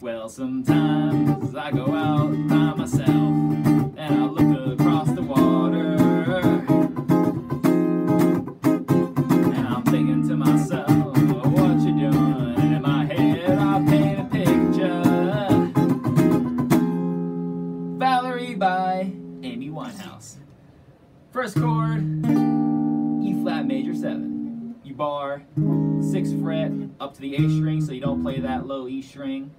Well, sometimes I go out by myself and I look across the water, and I'm thinking to myself, what you doing? And in my head I paint a picture. Valery by Amy Winehouse. First chord, E flat major 7. You bar 6th fret up to the A string, so you don't play that low E string.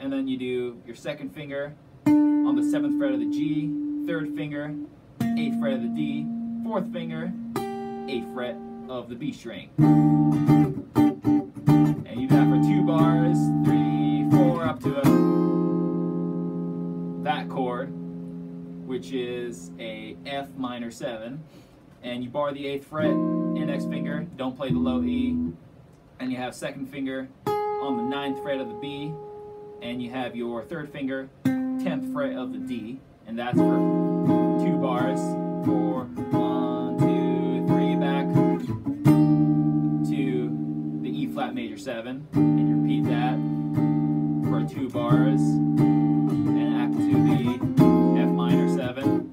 And then you do your second finger on the 7th fret of the G, 3rd finger, 8th fret of the D, 4th finger, 8th fret of the B string. And you do that for 2 bars, 3, 4, up to that chord, which is a F minor 7. And you bar the 8th fret, index finger, don't play the low E. And you have 2nd finger on the 9th fret of the B. And you have your 3rd finger, 10th fret of the D, and that's for 2 bars, 4, 1, 2, 3, back to the E flat major 7, and you repeat that for 2 bars, and back to the F minor 7.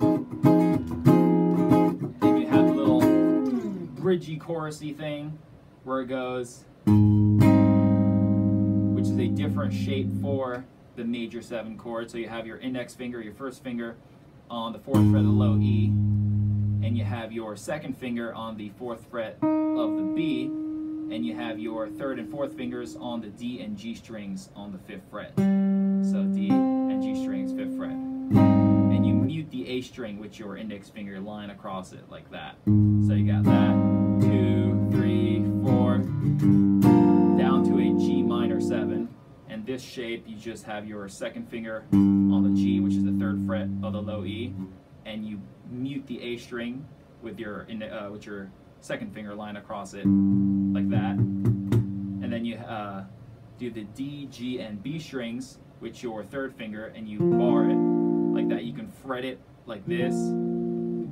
And you have a little bridgy chorusy thing where it goes, which is a different shape for the major 7 chord. So you have your index finger, your 1st finger on the 4th fret of the low E, and you have your 2nd finger on the 4th fret of the B, and you have your 3rd and 4th fingers on the D and G strings on the 5th fret. So D and G strings, 5th fret. And you mute the A string with your index finger, line across it like that. So you got that, 2, 3, 4, down to a G minor 7, and this shape you just have your 2nd finger on the G, which is the 3rd fret of the low E, and you mute the A string with your 2nd finger, line across it like that, and then you do the D, G, and B strings with your 3rd finger, and you bar it like that. You can fret it like this,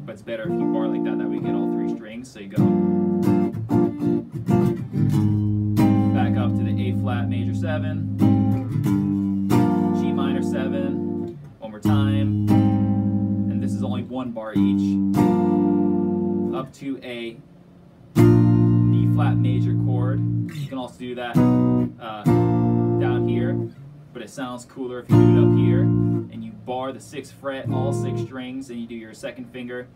but it's better if you bar like that. That way you get all 3 strings. So you go back up to the A flat major 7, G minor 7, one more time, and this is only 1 bar each, up to a B flat major chord. You can also do that down here, but it sounds cooler if you do it up here, and you bar the 6th fret, all 6 strings, and you do your 2nd finger,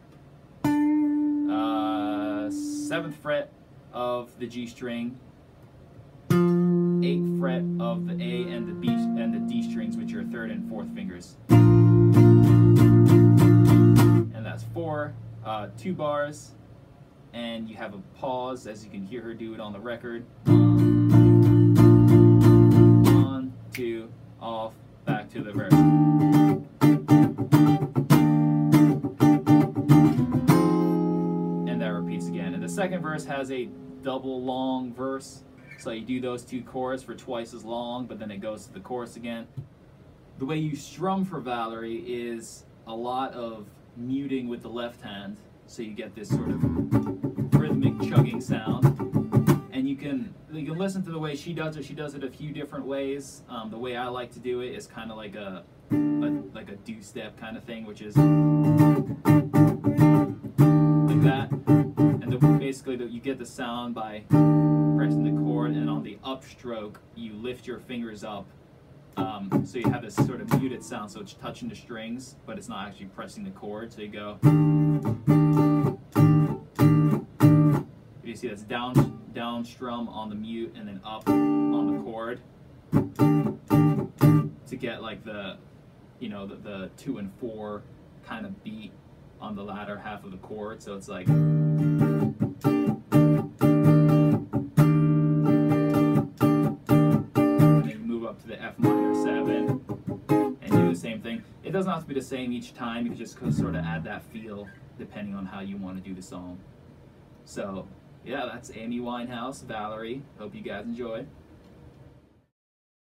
7th fret of the G string, 8th fret of the A and the B and the D strings with your 3rd and 4th fingers. And that's 4, 2 bars, and you have a pause, as you can hear her do it on the record. 1, 2, off, back to the verse. And that repeats again. And the 2nd verse has a double long verse. So you do those 2 chords for twice as long, but then it goes to the chorus again. The way you strum for Valery is a lot of muting with the left hand, so you get this sort of rhythmic chugging sound. And you can listen to the way she does it. She does it a few different ways. The way I like to do it is kind of like a do-step kind of thing, which is like that. And basically you get the sound by pressing the chord, and on the upstroke you lift your fingers up, so you have this sort of muted sound, so it's touching the strings but it's not actually pressing the chord. So you go, you see that's down strum on the mute and then up on the chord to get like the the 2 and 4 kind of beat on the latter half of the chord. So it's like, up to the F minor 7 and do the same thing. It doesn't have to be the same each time. You can just sort of add that feel depending on how you want to do the song. So yeah, that's Amy Winehouse, Valery. Hope you guys enjoyed.